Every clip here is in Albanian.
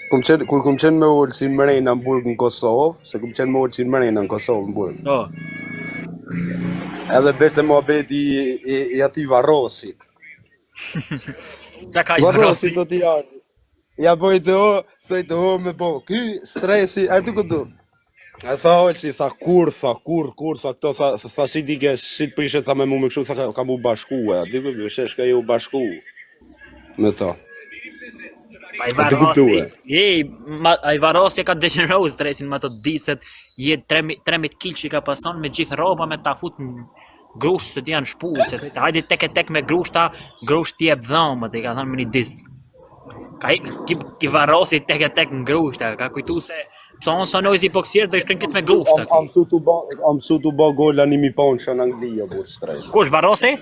Kur kum qenë me Olsin Mrena në burg në Kosovë, se kum qenë me Olsin Mrena në Kosovë në burg. Po. Edhe bete muhabeti i atij Varrosit. Qa ka i Varrosi? Do t'i janë. Ja bëj të o, thoj të o me bo. Ky stresi, a du këtu. A tha Olsi, tha kur, tha këto, tha si ti ke, si të prishet, tha me mu me kështu, tha ka mu bashku, a di këtë, shesh ka ju bashku. Me ta. Ai Varrosi, ai Varrosi ka degeneru stresin me ato diset, je 13 kg që ka pason me gjithë rroba me ta fut në grusht se janë shpullse. Hajde tek me grushta, grusht jep dhomët, i ka thënë me një dis. Ki Varrosi tek në grushta, ka kujtu se pse on sa noizi boksier do i shkën këtë me grushta. Am mësu tu bë gol animi ponshë në Angli apo stres. Kush Varrosi?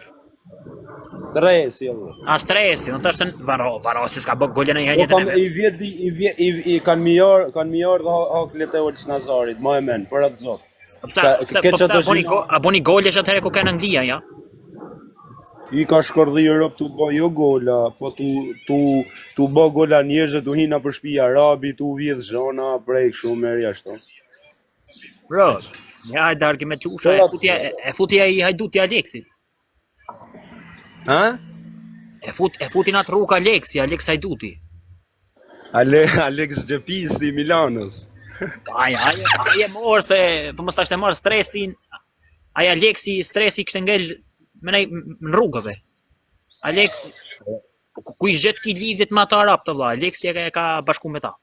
Stresi apo. A stresi, unë thashë Varrosi s'ka bë golën një jetën e vet. I kanë mijar dhe haklet e Olës Nazarit, më e men, për atë zot. A boni gollesh atëherë ku kanë Anglia, ja? I ka shkordhi Europë tu bë jo gola, po tu bë gola njerëzve tu hina për shtëpi arabi, tu vjedh zona, prej shumë merr jashtë. Bro, ja e darkë me tusha, e futi ai Hajduti Aleksit. Ha? E futi në atë rrugë Alex Hajduti. Alex Gjepisti Milanos. Ai e morë se, për mos tashtë e marë stresin, ai Aleksi stresi kështë ngell në rrugëve. Aleksi, ku i zhet ki lidhjet me ata arab të vlla, Aleksi e ka bashku me ta.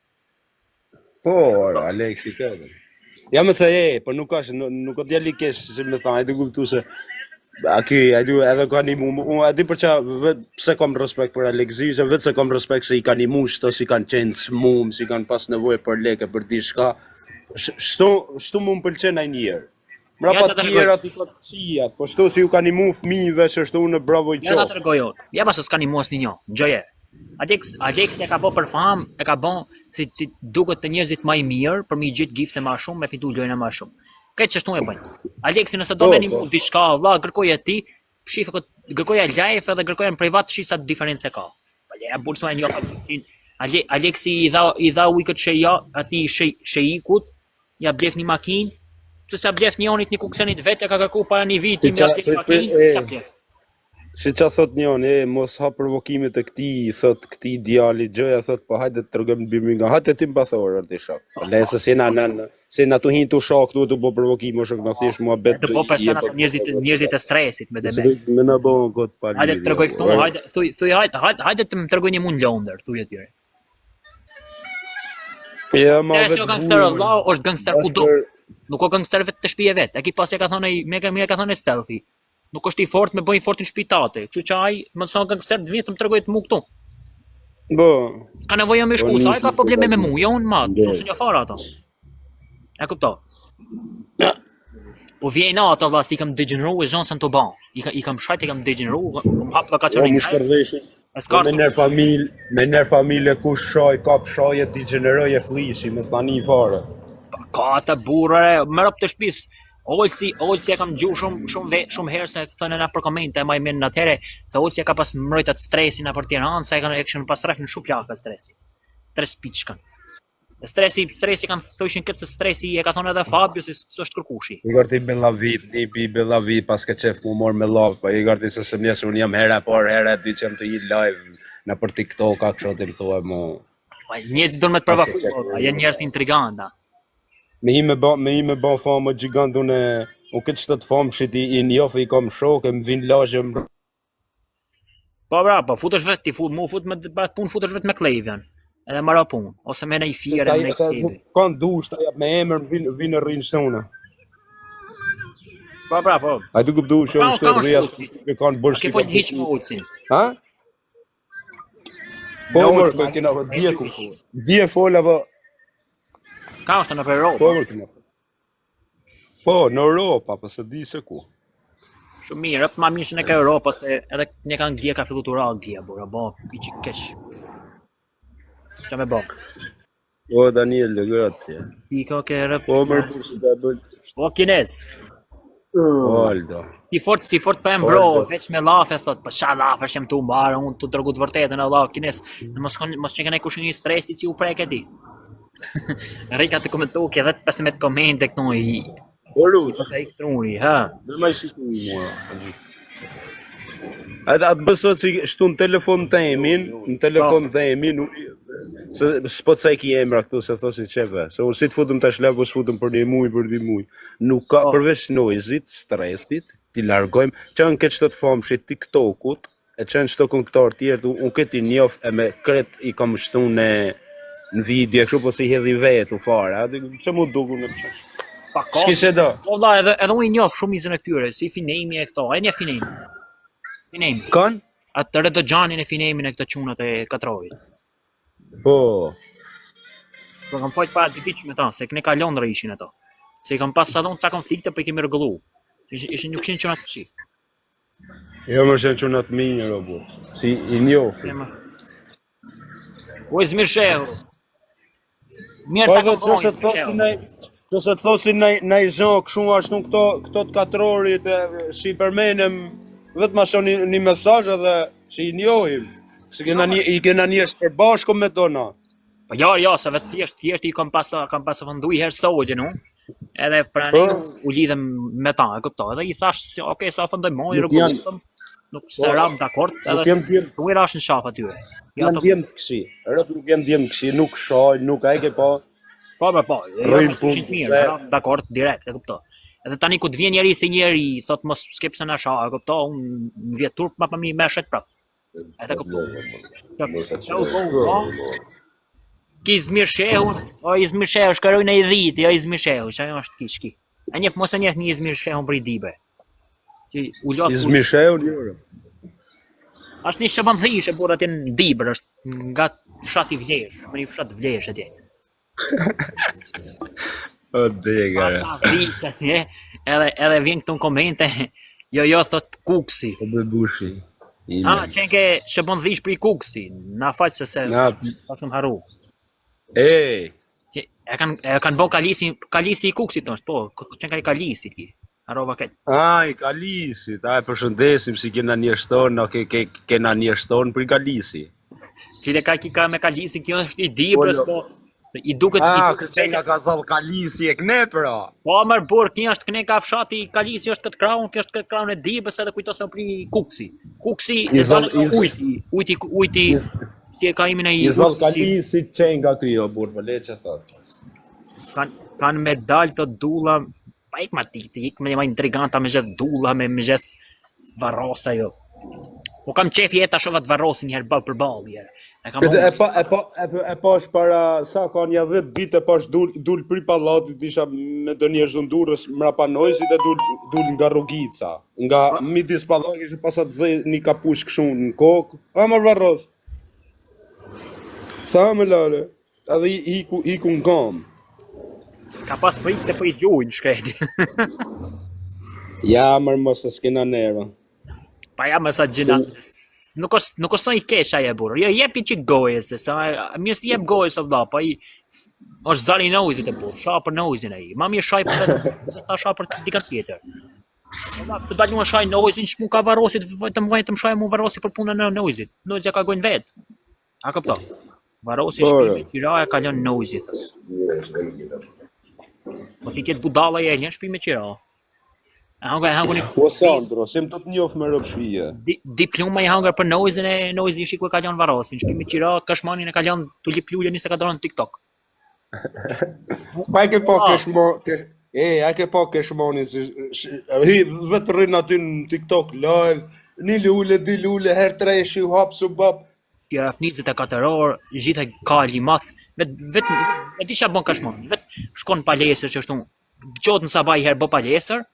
Po, Aleksi ka. Ja më se po nuk o djali kesh që më tha, ai të kuptu se edhe ka një a di për qa pse kam respekt për Aleksi, se vetë se kam respekt se i kanë i mushto, si kanë qenë smum, si kanë pas nevojë për leke, për diçka. Shtu mu më pëlqen ai njerë. Mrapa të tjerat i ka të qijat, po shtu si ju kanë i mu fëmijëve që shtu në bravo i qofë. Ja ta tërgojon, ja pas se s'ka një mu as një njo, gjoje. Aleksi e ka bo për fam, e ka bo si duket të njerëzit ma i mirë, për mi gjithë gifte ma shumë, me fitu lojnë ma shumë. Këtë që shtu e bëjnë. Aleksi nëse do me një mu diçka, vlla, gërkoja ti, shifë gërkoja live edhe gërkoja në privat shisa të diferencë e ka. Ja bursu e njoh Aleksin. Aleksi i dha ujkët sheja, ati shejikut, ja blef një makinë, që sa blef një onit një kuksenit vetë, ka kërku para një viti, me blef një makinë, sa blef. Si qa thot njën, mos ha provokimit e këti, thot këti djali, gjëja thot, po hajde të tërgëm në Birmingham, hajde ti mbathorë, arti shak. Lese se na tu hin tu shak, tu bo provokime, o shak në thish mua betë. Të bo personat njerëzit e stresit me debe. Me në bo në këtë pali. Hajde të tërgoj këtu, hajde të më tërgoj një mund Londër, thuj e tjere. Se jo gangster Allah, është gangster kudo. Nuk o gangster vetë të shpije vetë, e ki pas e ka thonë mire ka thonë stealthy. Nuk është i fort me bëjnë fort në shpitate, që që aj më të sonë gangster të vitë më të regojtë mu këtu. Bo. S'ka nevojë me shku, sa aj ka probleme me mu, jo unë matë, së një fara ato. E këpto. Po vjejna ato vla si kam degeneru e zhonë se në të ban. I kam shajt, i kam degeneru, kam hap lokacionin. Me nërë familje ku shaj, kap shaj e degeneroj e flishi, me s'na një fare. Ka të burre, më rëp të shpis. Olsi e kam gju shumë herë se thënë na për komente e maj mirë në atëhere, se Olsi e ka pas mrojtat stresin a për Tiranë, se e këshën pas rafin shumë plaka stresi. Stres piçkan. Stresi kanë thoshin këtë se stresi e ka thonë edhe Fabio se s'është kërkushi. I garti Bellavit pas ke qef mu mor me love, po i garti se njësë unë jam hera por hera dy që jam të i live në për TikTok a kështë të më thua mu. Njerëzit do në me të provoku, janë njerëz intriganta. Me i me ban famë gjigant unë këtë qëtët famë që i njofë i kam shok e më vinë lagje më... Po futesh vetë, futesh vetë me Klejvjan, edhe mara punë, ose me në i fjere, me në i kjede. Kanë dushta, me emër vinë rrinë shënë. Po. A du këpdu që është rrëja që kanë bërë shqipë. A ke folë hiq më Olsin. Ha? Po mërë, këna dje folë, apo... Ka është në për Europë? Po, në Europa, për se di se ku. Shumë mirë, ma mirë që në ka Europa, se edhe një ka Anglia ka fillu të ra Anglia, bura, bo, i që kesh. Qa me bo? O, Daniel, grazie. Ti ka ke rëpë. Po, mërë përshë të bëllë. O, kines. Aldo. Ti fort për em bro, veç me lafe, thot, për qa lafe shem të umbarë, unë të drëgut vërtetën, Allah, kines. Mos që këne kushin një stresi që u preke ti. Rika të komentu ke 10-15 komente këto i Orus. pas ai këtruni, ha. Dhe më shishtu mua. Atë bësot që shtu në telefon të emin, se s'po të ki emra këtu se thosin qepe, se unë si të futëm të shlep, s'futëm për një muj, Nuk ka përveç noizit, stresit, t'i largojmë, që në këtë që të famë që TikTokut, e që në qëto këngëtar tjertë, unë këtë i njof e me kret i kam shtu në video, kështu po si hedhi vetë u fare, që mu duku në përqesh. Pa ka. Shkishe do? Po valla, edhe unë i njoh shumicën e këtyre, si Finemi e këto, e një Finemi. Finemi. Kan? Atë Redo Gjanin e Finemin e këto çunat e Katrorit. Po. Po kam fajt pa diç me ta, se këne ka Londra ishin ato. Se i kam pas sa don ca konflikte po i kemi rregullu. Ishin nuk ishin çunat kësi. Jo më shenë qënat minjë, robot. Si i njofi. O Izmir Shehu. Mirë Po ta edhe kam që se të thosin që se të thosin në i zhën këshu ashtu këto të katrorit që i përmenem vetëm ashtu një mesazh edhe që i njohim. Se i kena njështë përbashko me tona. Po jo, se vetë thjesht i kam pas vëndu i herë sogjën, no? Edhe prani u lidhem me ta, e kuptoj. Edhe i thash, okay, sa fëndoj moj, rregullim. Nuk se ram dakord, edhe u i rash në shaf atyre. Janë djemë të këshi, rëp nuk janë djemë të këshi, nuk shaj, nuk e ke pa. Po, rrëjnë fushin të mirë, dakord, direkt, e kuptoj. Edhe tani ku të vjen njeri si njeri, thot mos skep se na sha, e kuptoj, unë vjet turp ma përmi me shet prap. E të kuptoj. Ki Izmir Shehu, o Izmir Shehu, shkaroj në i dhiti, o Izmir Shehu, që ajo është kishki. E njef mos e njef një Izmir Shehu për i dibe. Izmir Shehu njërë. Ashtë një shëbandhish e burë atje në Dibër, është nga fshati Vlesh, më një fshat Vlesh atje. O dega. Sa atje, edhe vjen këtu në komente, jo thot Kuksi. O bebushi. Qenë ke shëbandhish për i Kuksi, na faqë se pas këm haru. E kanë bo kalisi i Kuksit tonë, po, qenë ka i kalisi ki. Arova këtë. I Kalisit, përshëndesim si kena një shtonë, kena një shtonë për i Kalisi. Si le ka me Kalisi, kjo është i Dibrës, po, i duket... Këtë nga ka zalë Kalisi e këne, pra. Po, mërë burë, kjo është këne ka fshati, Kalisi është këtë kraun, kjo është këtë kraun e Dibrës, edhe kujtosën për i Kuksi. Kuksi, e zalë ujti, si e ka imin e i... I zalë Kalisi qenë nga kjo, burë, më le që thotë. Kanë medalë të dula... Pa ik ma ma intriganta me gjithë dulla, me gjithë varrosa jo. Po kam qef jeta shova të varrosin njëherë ball për ball njëherë. E pash para sa ka një 10 ditë e pash dul pri pallatit, isha me do një zhundurës mrapa nojzit e dul nga rrugica. Nga midis pallatit isha pasat zë një kapush këshu në kokë. Amar varros. Tha me lale. Edhe iku në gamë. Ka pas frikë se po i gjujnë shkretin. Ja, mërë mos e s'kena nera. Pa ja mësa gjina, nuk është son i kesh aje burë. Jo, jepi që gojës, mirë si jep gojës o vla, pa i është zari nojzit e burë, sha për nojzin e i. Ma mirë shaj për se tha sha për dikant tjetër. Se dalë një shaj nojzin, që mu ka varosit, vetëm shaj mu varosit për punën në nojzit. Nojzja ka gojnë vetë. A këpto? Varosit shpime qiraja ka lënë nojzit. Po si tjetë budala e lënë shpime qira. Po Sandro, sem të njof me rëpë shvije. Diploma i hangar për nojzin shikoj ka lënë varosin. Shpime qira, kashmanin e ka lënë të lip lullë 24 në TikTok. Pa e ke pa keshmonin, vetë rrinë aty në TikTok live, një lulle, her 3 shi u hapë së bap. Kja 24 orë, gjithë kali math, vetë isha bon kashmonin, vetë shkon palesër që është unë, qotë në sabaj herë bë palesër,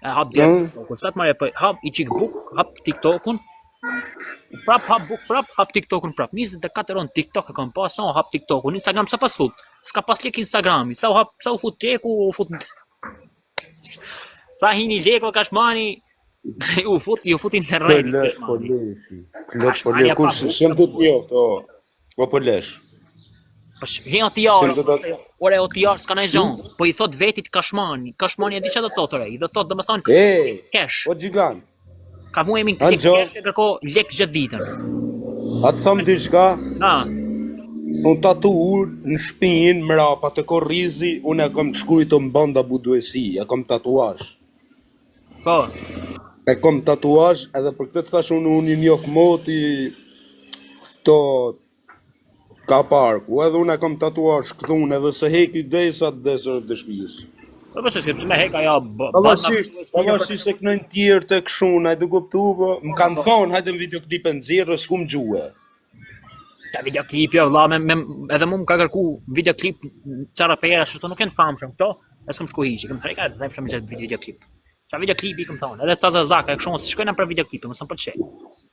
hap TikTokun, sa të marrë, hap i qik buk, hap TikTokun, prap hap buk, hap TikTokun prap, 24 orë TikTok e kam pas, sa hap TikTokun, Instagram sa pas fut, s'ka pas lek Instagrami, sa u fut teku, u fut... Sa hini leko kashmani, ju futin në rrejt kashmani. Klot polesi, kur shem të t'njoft, o polesh. Vjen otjarë, ore otjarë s'ka në zhonë, po i thot vetit kashmani e di që do thotë i do thot dhe me thonë kesh. O gjigant. Ka vu emin kesh e kërko lek gjithë ditën. A të thëmë diçka? Na. Unë tatuar në shpinë mrapa të korrizi, unë e kam të shkruajtur në banda buduesi, e kam tatuazh. Po, E kam tatuazh edhe për këtë të thash unë i njoh moti to ka parku, edhe unë e kam tatuazh këtu unë edhe se heki desa të desër të shtëpisë. po se s'ke me heka ja Pavarësisht se kënojnë tjerë të këshuna, e të kuptu, po më kanë thonë, hajde në videoklipe në zirë, s'kum gjue. Ta videoklip jo vlla edhe mu më ka kërku videoklip çara pera ashtu nuk janë famshëm këto. E s'kam shku hiç, kam freka të them shumë videoklip. Ça videoklipi kam thonë, edhe ca zaka kështu s'shkojnë për videoklipe, më s'm pëlqej.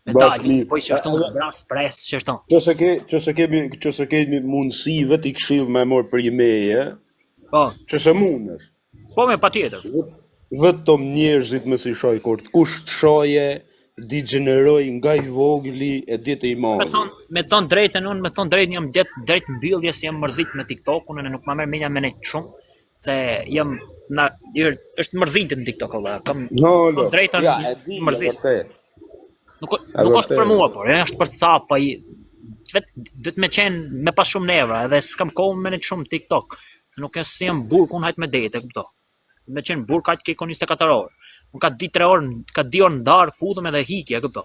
Me dalin, po që ashtu vras pres që ashtu. Qëse kemi mundësi vetë i këshill me morë për i meje, Po, qëse mundesh. po me patjetër. Vetëm njerëzit më si shoj kur të kush të shoje, di gjeneroj nga i vogli e ditë i madh. Me thon drejtën unë, me thon drejtën jam drejt mbylljes, jam mërzit me TikTokun, unë nuk më merr menja me ne shumë, se jam është mërzitje në TikTok valla. Kam drejtën ja, e di, mërzit. Vërtet. Nuk është për mua, por është për ca, po vetë do të më qenë me pas shumë nerva, edhe s'kam kohë me ne shumë TikTok, se nuk jam burr kun hajt me dete, kupto. Me qenë burr kaq ke kon 24 orë. Unë ka 2-3 orë, ka 2 orë ndarë, futem edhe hikje, kupto.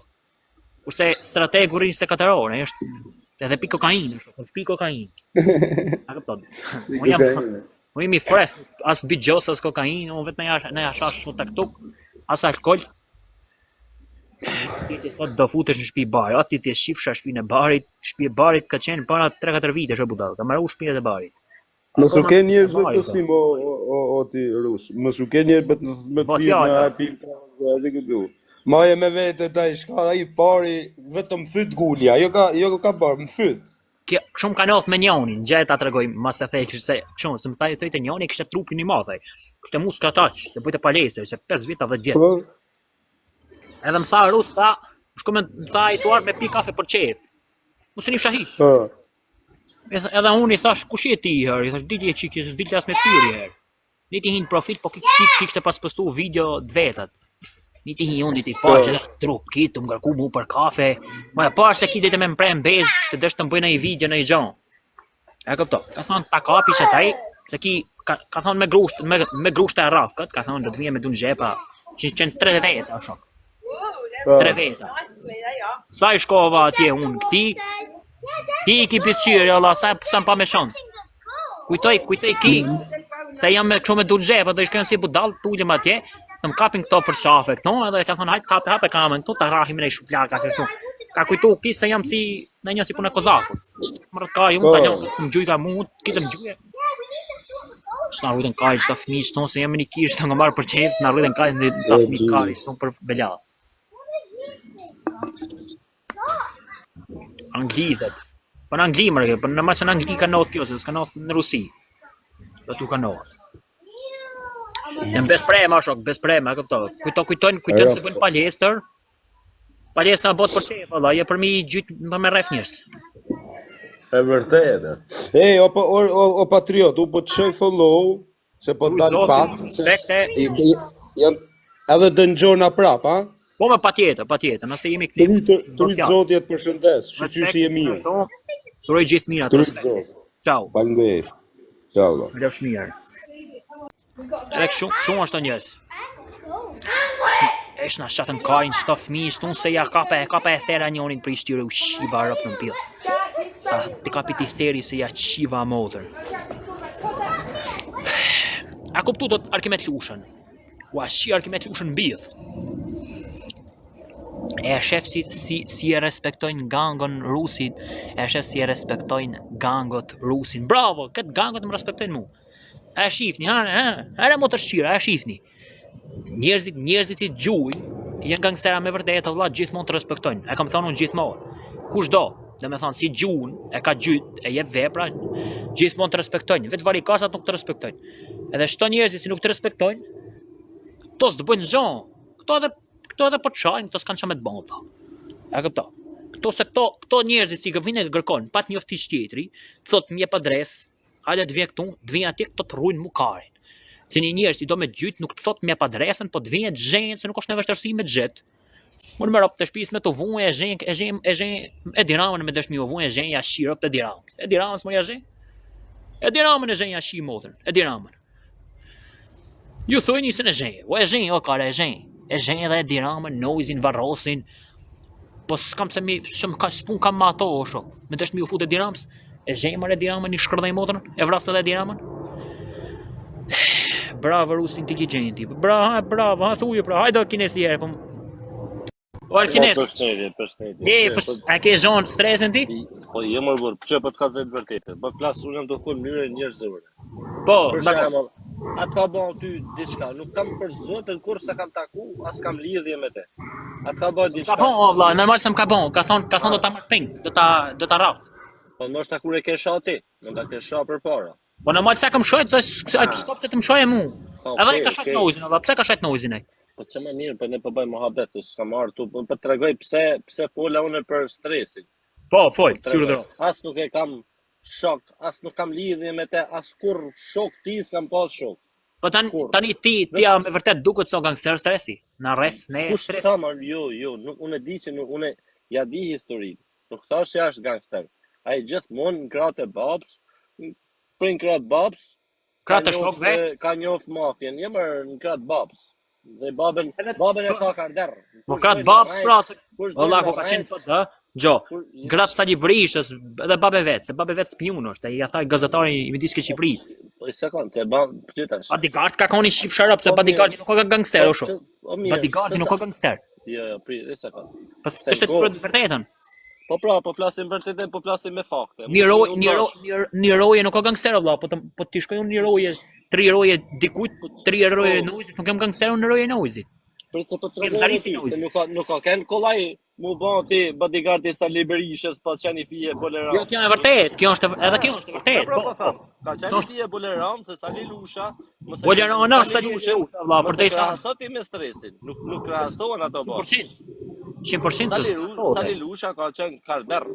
Kurse strategu rrin 24 orë, është edhe pi kokainë, është pi kokainë. A kupton? Unë jam i fresh, as bigjos as kokainë, unë vetëm në jashash shumë taktuk, as alkool. Ti thot do futesh në shtëpi bar, aty ti shifsha shtëpinë e barit, shtëpi e barit ka qenë para 3-4 vitesh e budall, ka marrë shtëpinë e barit. Mos u ke njerëz të sim o ti rus. Mos u ke njerëz me firma aty edhe këtu. Maje me vete taj shka ai pari vetëm fyt gulja, jo ka bar, më fyt. Kjo shumë kanë ofë me njonin, gjej ta tregoj mas e thej se shumë se më thaj të njoni kishte trupin i madh ai. Kishte muskë ataç, se bëjte palestër, se 5 vjet apo 10 vjet. Edhe më tha rus ta, shkoj më tha ai tuar me pi kafe për çef. Mos e nifsha hiç. Edhe unë i thash kush je ti herë, i thash diti e çiki, s'di as me fytyrë herë. Niti hin profil, po kishte pas postu video të vetat. Niti hin unë ti pa që trup kit, më ngarku mu për kafe. Më e pash se kiti të më mprem bez, që desh të bëj një video në i gjon. E kupto. Ka thonë ta kapi që taj, se ki ka thonë me grusht e rrafkët, ka thonë do të vije me dun xhepa, që qenë 3 veta ashtu. 3 veta. Sa i shkova atje unë këti, i ki pëtëqyrë, Allah, sa më pa me shonë. Kujtoj ki, se jam me kështu me dur xhepa, do i shkojnë si budall, tullëm atje, të më kapin këto për shafe këto, edhe ka thonë hajtë hape kamën, këto të rahim në i shuplaka kështu. Ka kujtu ki se jam si, në një si punë e kozakut. Më rëtë ka ju, ta njën të më gjujë ka mu, kitë më gjujë. Shë në rrujtën kaj, që të fmi, që tonë se jam një kishë të nga marë për qenë, në rrujtën kaj, në të fmi kari, që tonë për beljallë. Anglidhet. Po në Angli mërë, po në ma që në Angli ka nodhë kjo, se s'ka nodhë në Rusi. Do t'u ka nodhë. Jem besprema shok, besprema, këpto. Kujtojnë se bëjnë palestër. Palestra botë për qefë, Allah, je për mi gjytë për me rref njës. E vërtetë. Ej, o patriot, u po të shoj follow, se po të dalë pak. Edhe dëngjona prap, ha? Po me patjetër, nëse jemi klip. Tryt zotjet për shëndes, shqyqyshi e mirë. Turoj gjithë mirë atë respekt. Ciao. Faleminderit. Ciao. Mirë mirë. Edhe shumë është të njës. Esh na shatëm kajnë qëto fmi, shtunë se ja kape e thera njonin për i shtyre u shiva rëp në mpilë. Ti kapi ti theri se ja qiva motër. A kuptu do të Arkimet Lushën. Ua shi Arkimet Lushën bidh. E shef si e respektojnë gangon rusit, e shef si e respektojnë gangot rusin. Bravo, këtë gangot më respektojnë mu. E shifni, hare mo të shqira, e shifni. Njerëzit i gjujnë, janë gangstera me vërdet, vëlla gjithmonë të respektojnë. E kam thonë unë gjithmonë. Kush do, dhe me thonë si gjujnë, e ka gjyt, e jep vepra, gjithmonë të respektojnë. Vetë varikasat nuk të respektojnë. Edhe shto njerëzit si nuk të respektojnë, to s'të bëjnë zhonë. Këto edhe po të shajnë, këto s'kanë qa me të bënë, ta. E këpto. Këto njerëzit si gëvine gërkon, pat një ofti shtjetri, të thotë mje pa dres, hajde të vjen këtu, të vjen atje, këto të rrujnë mu karin. Se një njerëz i do me gjytë, nuk të thotë mje pa dresën, po të vjen të zhenjën, se nuk është në vështërsi me gjëtë. Unë më rap të shtëpisë me të vunë e diramën me dëshmi u vunë e zhenja shirop të diramës. E diramës më ja zhen? E diramën e zhenja shi motrën. E diramën. Ju thuj nisën e zhenje. O e zhenje, o kare e zhenje. E zhenje dhe e diramën, noizin, varrosin. Po s'kam se mi, s'pun kam ma ato o shok. Me dëshmi u fut e diramës. E zhenje mërë e diramën, një shkërdhej motrën. E vrasë edhe e diramën. Bravo rus inteligjenti. Bravo, ha thuje pra. Hajde kinesi herë, po. O Alkines. Përshëndetje. A ke zon stresin ti? Po jo më burr, pse po të ka thënë vërtetë. Po flas unë jam të thon mënyrë njerëzore. Po, Për dakor. shembull, atë ka bën ty diçka, nuk kam për zotën kur sa kam taku, as kam lidhje me te. Atë ka bën Ka diçka. bon, o vlla, normal se më ka bon. Ka thon do ta marr ping, do ta rraf. Po ndoshta kur e ke shoh ti, mund ta ke shoh përpara. Po normal se kam shojt, ai skop se të më shojë mua. Po, Edhe ai ka okay, shojt okay. nozin, valla, pse ka shojt nozin ai? Po çë më mirë, po ne po bëjmë mohabet, s'kam marr tu, po tregoj pse fola unë për stresin. Po, fol, Tregoj. sigurt do. As nuk e kam shok, as nuk kam lidhje me te, as kur shok ti s'kam pas shok. Po tani ti ja me vërtet duket so gangster stresi. Na rreth ne Kush stres. tha më, jo, nuk unë e di që nuk unë ja di historinë. Nuk thash se është gangster. Ai gjithmonë në kratë e babs, prin kratë babs, Kratë shokve. ka njoft mafjen, jemër në kratë babs. Dhe babën e ka karder. Po kratë babs pra. Valla ku ka qenë po da. Gjo, gratë Sali Berishës, edhe babe vetë, se babe vetë spion është, ai ja tha gazetari i midis Shqipërisë. Po sekond, se ban pyetash. Bodyguard ka koni shif sharop, se bodyguardi nuk ka gangster o shoh. Bodyguardi nuk ka gangster. Jo, prit, sekond. Po është të vërtetën. Po pra, po flasim vërtetë, po flasim me fakte. Një roje nuk ka gangster valla, po ti shkoj unë një roje, 3 roje dikujt, 3 roje nozit, nuk kam gangster në roje nozit. Prit se po tregoj ti, se nuk ka ken kollaj mu bën ti bodyguardi Sali Berishës, po çani fije bolerant. Jo, kjo është vërtet, edhe kjo është vërtet. Po. Ka çani fije bolerant se Sali Lusha, mos e Bolerant është Sali Lusha, valla, përderisa sot i me stresin. Nuk krahasohen ato po. 100% Sali Lusha ka qenë karder.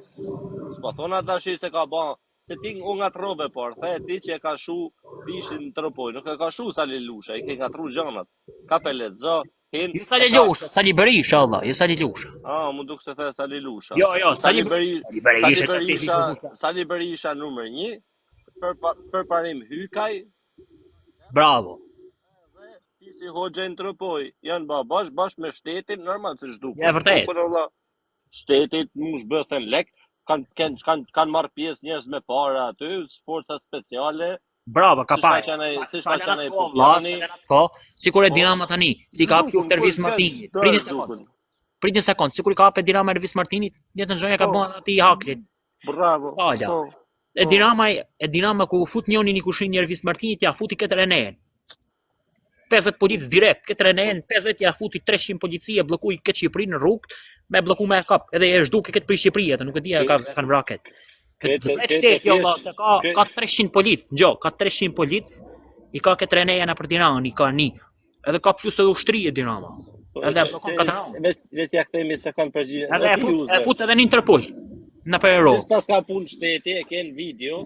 S'po thon ata se ka bën se ti u ngatrove por, the ti që e ka shu pishin në tropoj, nuk e ka shu Sali Lusha, i ke ngatru gjanat. Ka pelexo. Jo Sali Lusha, Sali Berisha, Allah, jo Sali Lusha. Më duk se the Sali Lusha. Jo, Sali Berisha numër 1, për parim Hykaj. Bravo. Ti si hoxha në tropoj, janë bash me shtetin, normal se zhduk. Ja, vërtet. Shtetit mu shbëthen lek, kanë marrë pjesë njerëz me para aty, forca speciale. Bravo, ka pa. Sikur e Dinamo tani, si ka hapur Ervis Martinit. Pritni sekond, sikur ka hapur Dinamo Ervis Martinit, jetën zonja ka bën aty Haklit. Bravo. E Dinamo ku fut njëri në kushin Ervis Martinit, ja futi këtë Renen. 50 policë direkt, këtë Renen, 50 ja futi 300 policia, bllokoi këtë Shqipërinë në rrugë, me blloku me kap, edhe e zhduk këtë për Shqipëri, atë nuk e di kanë vraket. Vetë shteti, Allah, se ka 300 policë, ka 300 policë, i ka këtë Reneja në për Tiranë, i ka një, edhe ka plus edhe ushtri e Dinamo. Edhe blokon Kataranë. Vetë ja kthejmë sekond përgjigje. Edhe e fut edhe një tërpoj, në për Euro. Pas ka punë shteti, e ken video,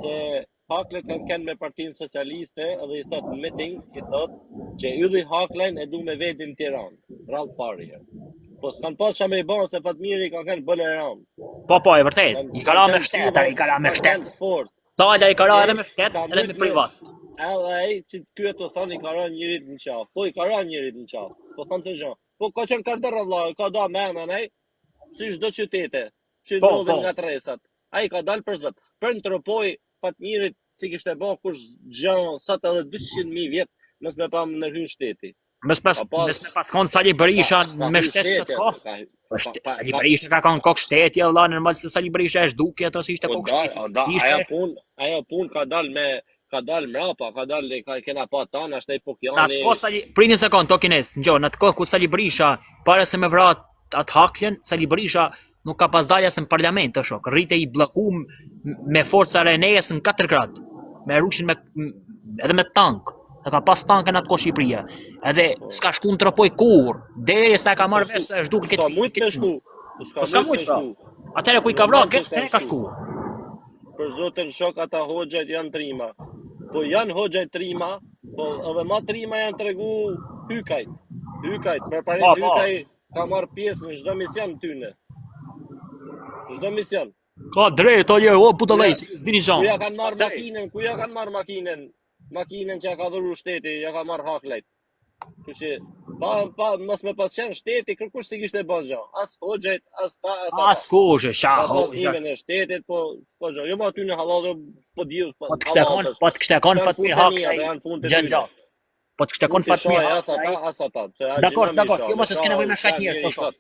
se Haklet kanë me Partinë Socialiste, edhe i thot meeting, i thot që ylli Haklen e du me vedin Tiranë, rallë parë. Po s'kan pas që me i banë se Fatmiri ka kënë bolerant. Po, e vërtet, i ka ra me shtet, Sala i ka ra edhe me shtet, edhe me privat. Edhe ai që kyet të thonë i ka ra njërit në qafë. Po i ka ra njërit në qafë, s'po thonë se zhë. Po ka qenë karder Allah, ka da menën ai, si shdo qytete, që ndodhin nga tresat. Ai ka dalë për zët. Për në tropoj Fatmirit si kishte bën kush gjën sot edhe 200.000 vjet mos me pa ndërhyn shteti. Mes me paskon Sali Berisha me shtet çat ka. Sali Berisha ka kanë kokë shteti, valla, normal se Sali Berisha është duke ato si ishte kokë shteti. Ajo punë ka dalë mrapa, ka kena pa tan ashtaj Pokjani. Atë kohë Sali, prini sekond, Tokines, ngjon, atë kohë ku Sali Berisha para se me vrat atë Haklën, Sali Berisha nuk ka pas dalja se në parlament të shok, rrite i blokum me forca Renejes në 4 gradë, me rushin edhe me tank, e ka pas tankën atë kohë Shqipëria, edhe s'ka shku në tropoj kur, deri sa ka marrë vesh se është duke këtë s'ka mujt pra, atëre ku i ka vra, këtë ka shku. Për zotën shok ata hoxhajt janë trima, po janë hoxhajt trima, po edhe ma trima janë tregu Hykajt, për parim ka marrë pjesë në çdo mision tyne. Çdo mision. Ka drejt, o putollaj, s'dini Ku zon. ja kanë marrë makinën, ku ja kanë marrë makinën? Makinën që ja ka dhuru shteti, ja ka marrë haklejt. Kështu pa mos me pas qenë shteti, kërkush si kishte bën gjë. As hoxhët, as ta, as ata. As koshë, Ka shaho. pas nimen e shtetit, po s'po gjë. Jo ma ty në halal, s'po diu, Po të kishte kon Fatmir Haklaj. Gjë. Po të kishte kon Fatmir Haklaj. As ata. Dakor, jo mos s'ke nevojë me shkat njerëz, thosho.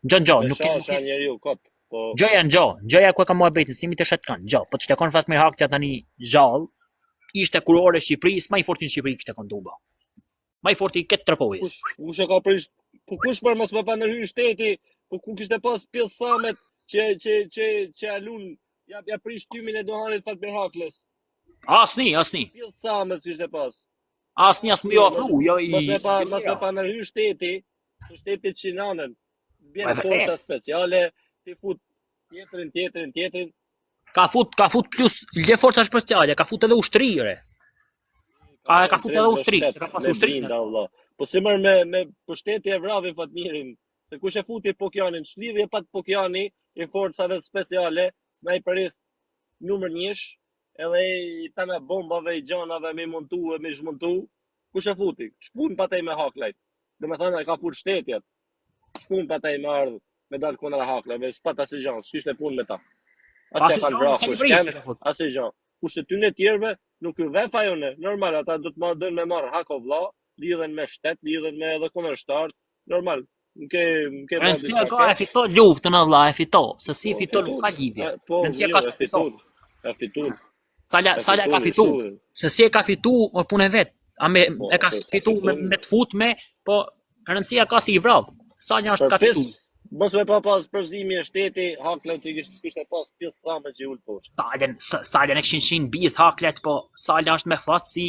Gjë, nuk ka njeriu kot. Po Gjoja ku ka muhabetin, si mi të shet kanë. Po të shtekon Fatmir Haklaj tani gjallë, ishte kurore e Shqipërisë, më i forti në Shqipëri kishte kon Duba. Më i forti këtë tropojës. Kush e ka prish? Po kush për mos me pa ndërhyr shteti? Po ku kishte pas pjellë samet që alun ja prish tymin e Dohanit Fatmir Haklës. Asni. Pjellë samet kishte pas. Asni as më ofru, jo i. Mos me pa ndërhyr shteti, shteti çinanën. Bjen forca speciale, ti fut tjetrin. Ka fut plus le forca speciale, ka fut edhe ushtrire. Ka fut edhe ushtri, ka pas ushtri. Po si mërë me pushteti e vrave Fatmirin, se kush e futi Pokjanin, shlidhje pat Pokjani, i forcave speciale, snajperist numër 1, edhe i tana bombave, i gjanave, me montu e me zhmontu, kush e futi? Shpun patej me Haklajt. Dhe me thana, ka fut shtetjet. Shpun patej me ardhë, me dalë kundra Haklajve, s'pat asë gjanë, s'kishte pun me ta. Asë e kanë vrahë, asë gjanë. Kurse ty në tjerve, nuk ju vef ajone, normal, ata do të ma dënë me marë hako vla, lidhen me shtet, lidhen me edhe kundërshtar, normal. Rëndësia ka e fito luftën Allah, e fito, se si fito nuk ka lidhje. Rëndësia ka se fito. E fitur. Sala ka fitu, se si e ka fitu, o punë e vetë, e ka fitu me të futme, po rëndësia ka si i vraf, Sala është ka fitu. Mos me pa pas përzimi e shteti, Haklajt që kishte pas pjesë same që i ullë poshtë. Sala në këshin bith Haklajt, po Sala është me fatë si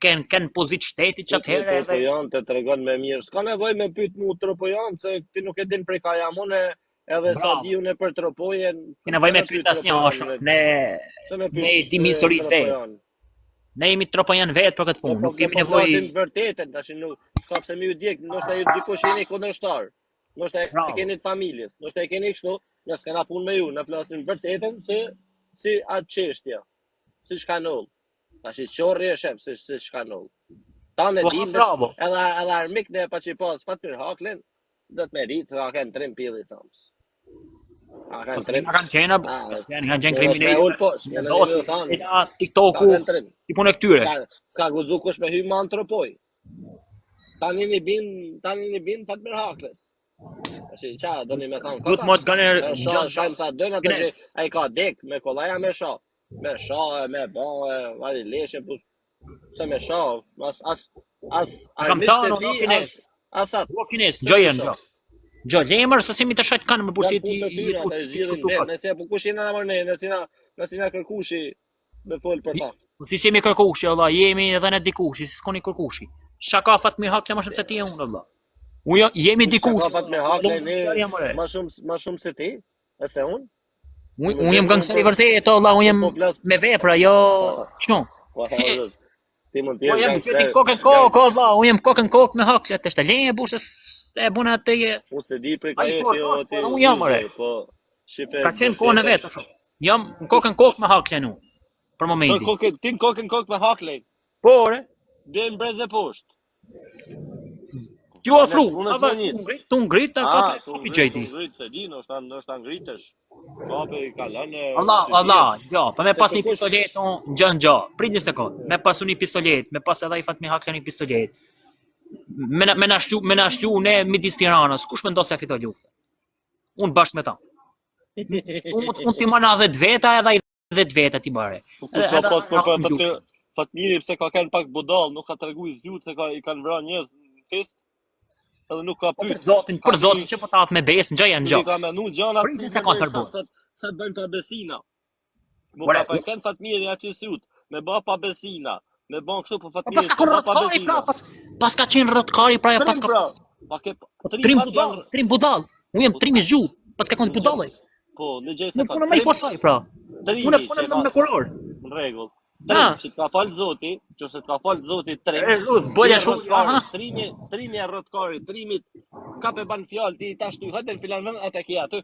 ken pozit shteti që të herë edhe... Tropojan të tregon me mirë. S'ka nevoj me pyt mu Tropojan, se ti nuk e din prej ka jamone, edhe sa diu në për Tropojen... Ti nevoj me pyt asë një ashtë, ne dim historit vetë. Ne jemi Tropojan vetë për këtë punë, nuk kemi nevoj... Nuk vërtetën, tash nuk, ka pse mi ju djek, nështë e ju dikush jeni kundërshtar. Nështë e keni të familjes, nështë e keni kështu, nësë kena punë me ju, në flasin vërtetën si atë qeshtja, si shkanoll. Ta shi qorri e shep, si shkanoll. Ta në dimës, edhe armik në pa që pas Fatmir Haklin, do të me rritë, ka kënë 3 pili sams. Ka kanë qenë kriminali, TikToku, ti punë e këtyre. Ska guzu kush me hy ma në tropoj. Tani një bin Fatmir Haklës. Tashi qa doni me thamë Duhet më të gane shajmë sa dëna të që a i ka dek me kollaja me sha. Me sha e me ba e vari leshe se me sha as armisht e ti as atë. Gjo, lemër se si mi të shajtë kanë më bursit i nëse po kush jena në mërne, nëse na kërkushi me folë për ta. Si jemi kërkushi, Allah, jemi edhe në dikushi, si s'koni kërkushi. Shaka Fatmir Haklaj më shumë se ti e unë, Allah. Jemi dikush. Fatmir Haklaj ma shumë se ti, e se unë. Unë jem gangster i vërtet, Allah, unë jem me vepra, jo... Qëno? Unë jem qëti kokën kokë, Allah, unë jem kokën kokë me Haklaj, të shtë lenje burë se e buna të je... Unë se di prej ka jeti o ti... Unë jam, ore. Ka qenë kohën e vetë, shumë. Jam kokën kokë me Haklaj nu, për momenti. Ti në kokën kokë me Haklaj? Po, ore. Dhe në breze poshtë. T'ju afru, t'u ngrit, kapi gjejti. T'u ngrit, se di, nështë ngritesh. Kapi i kalane... Allah, gjo, pa me pas një pistolet, gjo, prit një sekund, me pas një pistolet, me pas edhe i Fatmir Haklaj një pistolet. Me na shtu ne midis Tiranës, kush me ndo se fito luftë? Unë bashkë me ta. Unë ti mana 10 veta edhe i 10 veta ti bare. Kush ka pas për Fatmiri pse ka kanë pak budall, nuk ka tregu i zjut se i kanë vrarë njerëz në fest. Edhe nuk ka pyet. Për zotin që po ta me besë, ngjoja ngjo. Ka menu gjana sa bëjmë ta besina. Mo pa kanë Fatmiri atë zjut, me bë pa besina. Me bën kështu po Fatmiri. Pas ka kon rrotkari pra, pas ka qenë rrotkari pra, pas ka. Trim budall. Unë jam trim i zjut, pas ka kon budallë. Po, në gjë se po. Unë më i forcoj pra. Unë me kuror. Në rregull. Trim, që të ka falë zoti, që se të ka falë zoti trim. Luz, bolja shumë, aha. Trimi e rrotkari, trimit ka pe ban fjalë ti tash tu hëtën filan vend atë ke aty.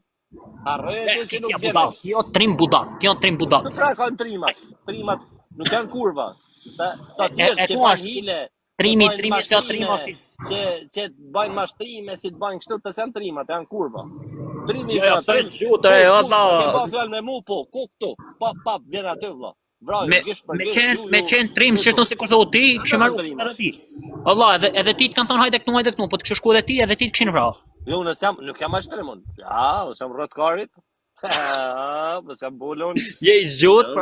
Harre që nuk vjen. Kjo trim budak. Të tra kanë trimat nuk janë kurva. Ta tjerë që bajnë hile. Trimi se trima që të bajnë mashtrime, si të bajnë kështu të janë trimat, janë kurva. Trimi Jo, trim shute, valla. Ke ba fjalë me mu, po, ku këtu? Pap, vjen aty valla. Bravo, me qenë trim, shështon si kur thot ti, kështë marru edhe ti. Allah, edhe ti të kanë thonë hajde kënu, po të kështë shku edhe ti, edhe ti të këshin vrau. Jo, nuk jam ashtrimon. Ja, nësë jam rrotkarit. Nësë jam bolon. Je i zgjot,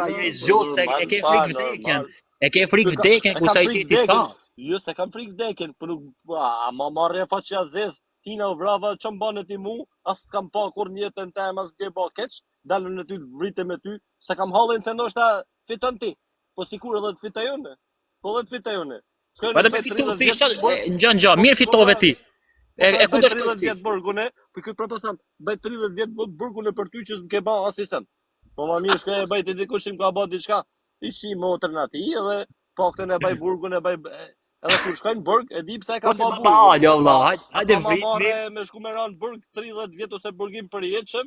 se e ke frikë vdekjen. E ke frikë vdekjen, ku sa i ti s'ka. Jo, se kam frikë vdekjen, për nuk, ma marrë e faqja zez, kina u vrava që më banë ti mu, as kam pa kur njetën tem, as ke ba keq, dalën në ty, vrite me ty, se kam halin se ndoshta fiton ti, po sikur edhe të fita jone, Po edhe me fitu ti, në gjë, mirë fitove ti. E ku do shkosh ti? 30 vjet burgune, për këtë prapë tham, bëj 30 vjet burgune për ty që s'ke ba asisen. Po ma mirë shka e bëj të dikush që ka ba diçka, ishi motrën ati, edhe paktën e bëj burgun, edhe kur shkojnë burg, e di pse ka ba burgun. Pa, jo vlla, hajde vrit mirë. Me shku me ranë burg 30 vjet ose burgim për jetëshëm,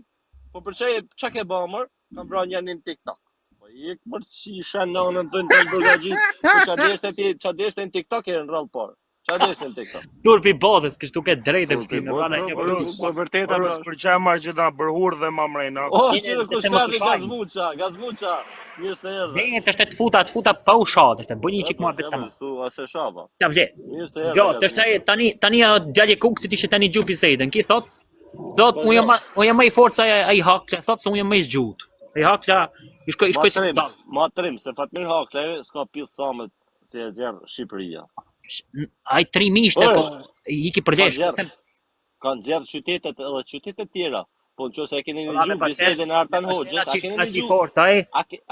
po për çka ke ba mër, kam bra njanin TikTok. Po ik mër qisha nënën të në burgagjit, po qa deshte në TikTok e në rrallë parë. Qa deshte në TikTok? Turpi bodhës, kështu ke drejtë në shtinë, vrana e një Po vërteta për që e marrë që ta bërhur dhe ma mrejna. O, që kushtarë gazmuqa, mirë se erdhe. Dhe të shte të futa pa u shatë, të bëj një qik mua për të më. Ase shava. Ta vje. Mirë se erdhe. Jo, të shte tani djalje kukët ishte tani gjupi Zejdën, ki thot, unë jam më i forca ai Hakla, thot se unë jam më i zgjut. Ai Hakla i shkoj si dal. Ma trim, se Fatmir Hakla s'ka pillë samet si e gjerë Shqipëria. Ai trimi ishte, po i ki përgjesh. Kanë gjerë qytetet tjera. Po në qëse e keni një gjumë bisedin e Artan Hoxhës, a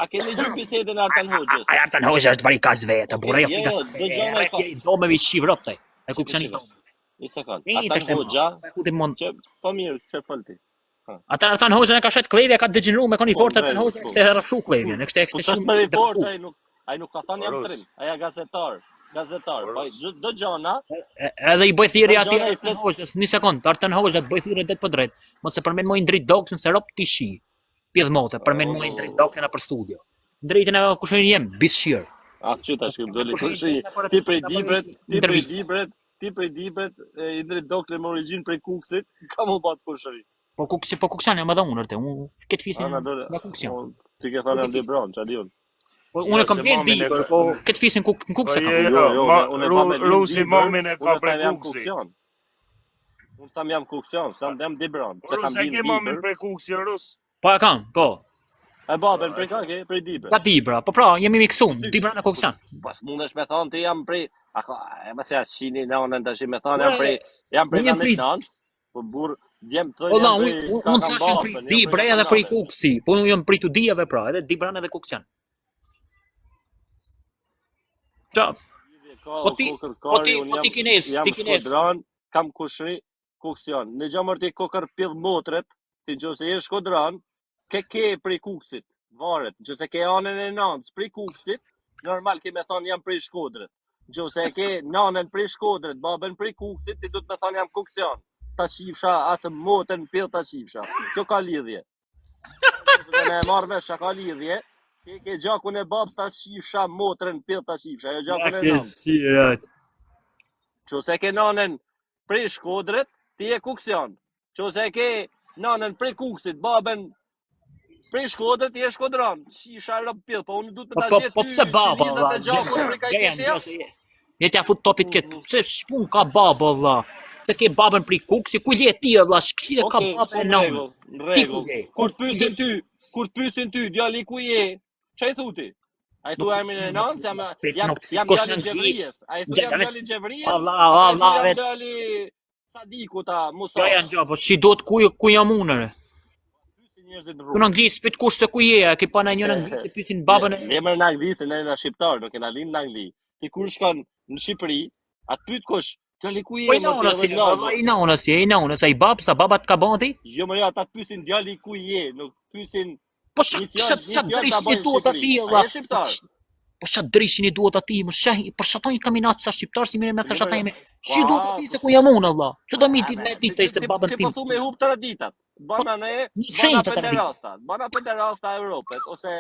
keni gjumë bisedin e Artan Hoxhës? A Artan Hoxhës është vari kas vetë, burej e fita i dome vi shqivrop taj, e ku kësani dome. Një sekund, Artan Hoxha, po mirë, që fëllti. Artan Hoxhën e ka shet klevje, ka dëgjinru, me koni fort Artan Hoxhën, e kështë e rafshu klevje, e kështë e shumë. Po është fort, ai nuk ka thënë jam trim, aja gazetar, do gjana. Edhe i bëj thirrje atij Artan Hoxhës, një sekond, Artan Hoxha të bëj thirrje det për drejt, mos e përmend moj ndrit dokën se rop ti shi. Pjedhmote, përmend moj ndrit dokën për studio. Drejtën e kushin jem, bitshir. Që tash këtu doli kushi, ti prej dibret, i ndrit dokën me origjinë prej Kuksit, ka më bat kushëri. Po Kuksan jam edhe unë rte, unë këtë fisin nga Kuksan. Ti ke thënë Andi Brown, ç'a diun. Unë kam vjen Bieber, po këtë fisin Kuksa kam. Rusi momin e ka prej Kuksi. Unë tam jam Kuksion, sam jam Di Brown. Rusi ke momin prej Kuksi, Rus? Po e kam, po. E babën prej ka ke, prej Dibra. Ka Dibra, po pra, jemi miksum, Dibra në Kuksan. Pas mundesh me thonë ti jam prej, e mëse ja shini nënën tash me thonë jam prej Kamishnans, po burr Djem të Ola, unë thashën prej Dibra edhe prej Kuksi, po unë jam prej të dijave pra, edhe Dibran edhe Kuksan. Po ti kines. Shkodran, kam kushri, Kuksion. Në gjamër ti kokër pidh motret, ti nëse je Shkodran, ke prej Kuksit, varet. Nëse ke anën e nanës prej Kuksit, normal ke me thonë jam prej Shkodrët. Nëse ke nanën prej Shkodrët, babën prej Kuksit, ti du të me thonë jam Kuksion. Ta shifsha atë motën pidh ta shifsha. Kjo ka lidhje. Në e marrë vesh, ka lidhje. Ke gjakun e babës ta shifsha motrën pidh ta shifsha. Jo gjakun e nanës. Qose ke nanën prej Shkodrët, ti e Kuksion. Qose ke nanën prej Kuksit, babën prej Shkodrët, ti e Shkodran. Shisha rëp pidh, po unë du të ta gjetë po pse baba, valla? Jetja fut topit këtë, pse shpun ka baba, valla? Se ke babën prej Kuksi, ku je ti, valla? Shkile ka babën e nanë. Ti ku je? Kur të pysin ty, djali ku je, që i thuti? A i thu emrin e nanë, se jam djali Gjevrijes. A i thu jam djali Gjevrijes, a i thu jam djali Sadiku ta Musa. Ja janë gjo, po shi do të ku jam unëre? Ku në Anglisë pëtë kush se ku je, a ke pa në një në Anglisë, pysin babën e... Lemër në Anglisë, në Shqiptar, nuk e në linë në Angli. Ti kur shkon në Shqipëri, atë pytë kush, djali ku je, i naunës, a i babë, sa babat ka bandi? Jo, më ja, ta të pysin djali ku je, nuk pysin... Po shë drish një tuat ati, Po çfarë drishin I duhet atij, më shahi, për shkak të kaminat sa shqiptar si mirë më thash ata jemi. Ç'i duhet atij se ku jam unë valla. Ço do mi ditë me ditë se babën tim. Ti po thu me hub traditat. Bana ne, bana pederasta e Europës ose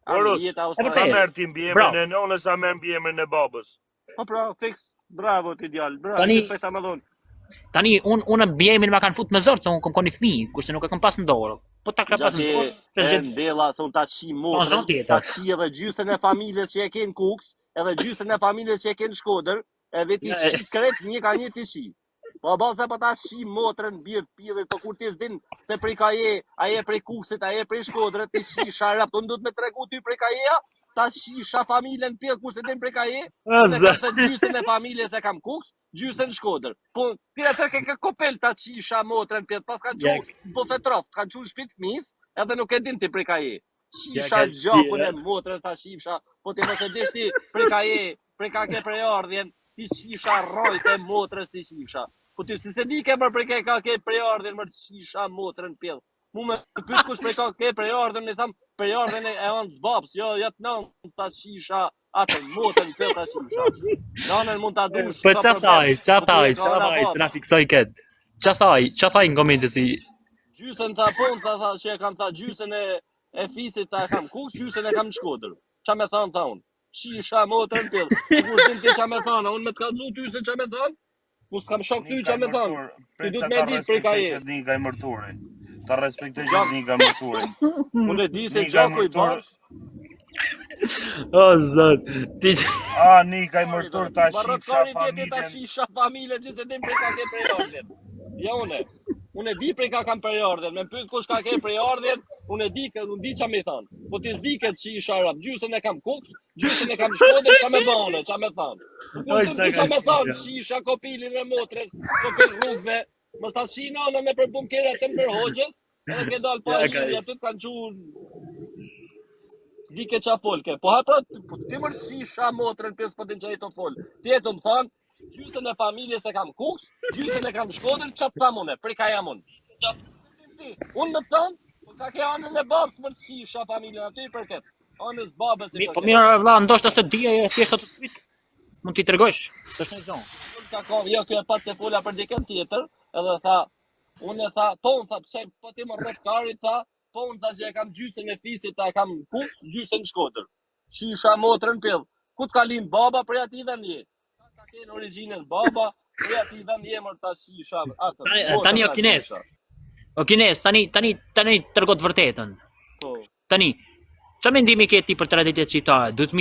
Orus, jeta sa australiane. merr ti mbiemrin e nonës, sa merr mbiemrin e babës. Po pra, fix. Bravo ti djalë, bravo. Tani- Ti më dhon. Tani unë bjemin ma kanë fut me zort se unë kom një fëmijë, kurse nuk e kam pas në dorë. Po ta ka pas në dorë, Gjati është e gjë. ndella se unë ta qi motrën, zonë tjetër. ta qi edhe gjysën e familjes që e ken Kuks, edhe gjysën e familjes që e ken Shkodër, edhe ti shi kret një ka një ti shi. Po bose po ta shi motrën birë pillit, po kur ti s'din se prej ka aje prej Kuksit, aje prej Shkodrës, ti shi sharap, të ndut me tregu ty prej kajeja, ta shisha familjen pjell kur se din prej kaje, dhe ka gjysën e familjes e kam Kuks, gjysën Shkodër. Po ti atë ke kopel ta shisha motrën pjell, pas ka qu bofetroft, ka qu shpit fëmis, edhe nuk e din ti prej kaje. Shisha gjakun e motrës ta shisha, po ti mos e dish ti prej kaje, prej ka ke prej ardhjen, ti shisha rrojt e motrës ti shisha. Po ti si se di ke mërë prej ka ke prej ardhjen mërë shisha motrën pjell. Mu me pyet kush prej ka ke prej ardhjen, i tham prej ardhjen e anë zbabs, jo jatë nën ta shisha atë motrën pjell ta shisha. Nanën mund ta dush. Po çfarë thaj, se na fiksoj kët. Çfarë thaj në komente si Gjysën ta tha që e kam tha gjysën e fisit ta kam Kuks, gjysën e kam Shkodër. Qa me thanë tha unë? Shisha motrën pjell. Kur din ti qa me thanë, unë me të kalzu ty se qa me thanë? Ku s'kam shok ty qa me thanë? Ti du të me ditë prej ka je. Një mërturin. Ta respektoj që një mërturin. Unë e di se Gjako I bars. O zot, ti Nika I mërtur ta shisha Barrotkari ti ta familjen. shisha familjen që se din prej ka ke prej ardhjen. Ja unë e di prej ka kam prej ardhjen, me pyet kush ka ke prej ardhjen, unë e di qa me thanë. Po ti s'di ke shisha rap, gjysën e kam Kuks, gjysën e kam Shkodër, qa me bane, qa me thanë. Unë di qa me thanë, shisha kopilin e motres, kopil rrugve, mos ta shi nanën e për bunkere të në për hoqës, edhe ke dalë pa liri, aty të kanë di ke qa folke, po hata ti mërë shisha motrën pjesë po din që e të fol. Ti e të më thanë, gjysën e familjes e kam Kuks, gjysën e kam Shkodër, qatë tham une, pri ka jam unë. Unë me thanë, po ka ke anën e babës mërë shisha familjen, aty I përket. Anës babës I përket. Po mirë vlla, ndoshta se dia e thjesht të tweet. Mund t'i tregosh. Tash në zonë. Unë ka ka, jo kjo e pat se fola për dikën tjetër, edhe tha, unë e tha, po unë tha, pse, po ti më rrëtkarit tha, po unë tha që e kam gjysën e fisit, ta e kam Kuks, gjysën Shkodër. Shisha motrën pjell. Ku t'ka linë baba, prej ati vend je. Ka kenë origjinën baba, prej ati vend je mërë ta shisha. Tani o kines. O kines, tani tërgo të vërtetën. Po. Tani, qa mendimi ke ti për traditjet shqiptare? Duhet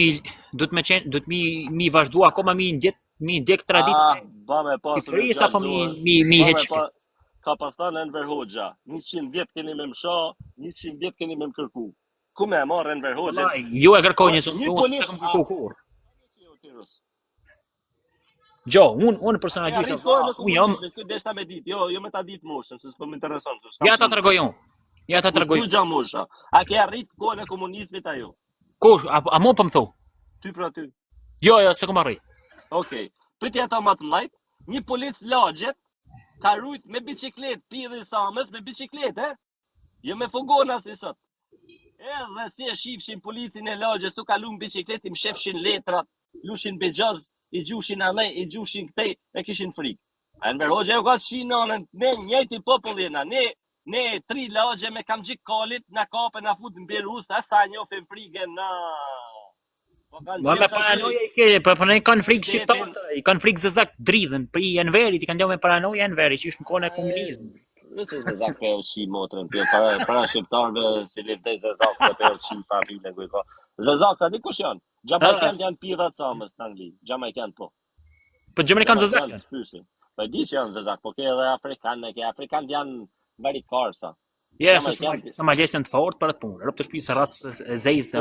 mi vazhdu akoma mi ndjek traditjet? Ba me pasë. Ti frisa po mi heqë? Ka pastan Enver Hoxha, 100 vjet keni me msha, 100 vjet keni me më kërku. Ku me marrë Enver Hoxha? Ju e kërkoj një zonë, unë se kam kërku kur. Gjo, unë personalisht, unë jam... Këtë deshta me dit, jo me ta dit moshën, se s'po më intereson. Ja ta tërgoj unë. Ja ta tërgoj. Ku gja mosha? A ke arrit kohën e komunizmit ajo? Kush, a mo për më thu? Ty pra ty. Jo, se kom arrit. Okej. Pëti ata ma të mlajt, një polic lagjet, ka rujt me biciklet, pidhin samës me biciklet, jo me fugona si sot. Edhe si e shifshin policin e lagjes, tu kalun biciklet, im shefshin letrat, lushin begjaz, I gjushin anej, I gjushin këtej, e kishin frikë. Enver Hoxha ju ka shi nanën, ne njëjti popull jena, ne 3 lagje me kam gjik kalit, na kape, na fut në Berus, sa njofim frikën, na... Ma me paranoja I ke, për ne kanë frikë shqiptarët, I kanë frikë zëzak dridhen, për I Enverit, I kanë gjau me paranoja Enveri, që ishtë në kone e komunizmë. Nëse zëzak për e shi motrën, para shqiptarëve si livdej zëzak për e shi familjen kujko. Zëzak, ta di kush janë? Jamaikan janë pidhat samës në Angli, Jamaikan po. Po Jamaikan zëzak janë? Po di që janë zëzak, po ke edhe Afrikan janë very karsa. Ja, sa ma gjesën të fort për atë punë, rëpë të shpisë ratës e zejse.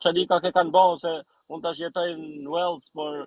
Qadika ke kanë bo, se unë të shjetoj në Wales, por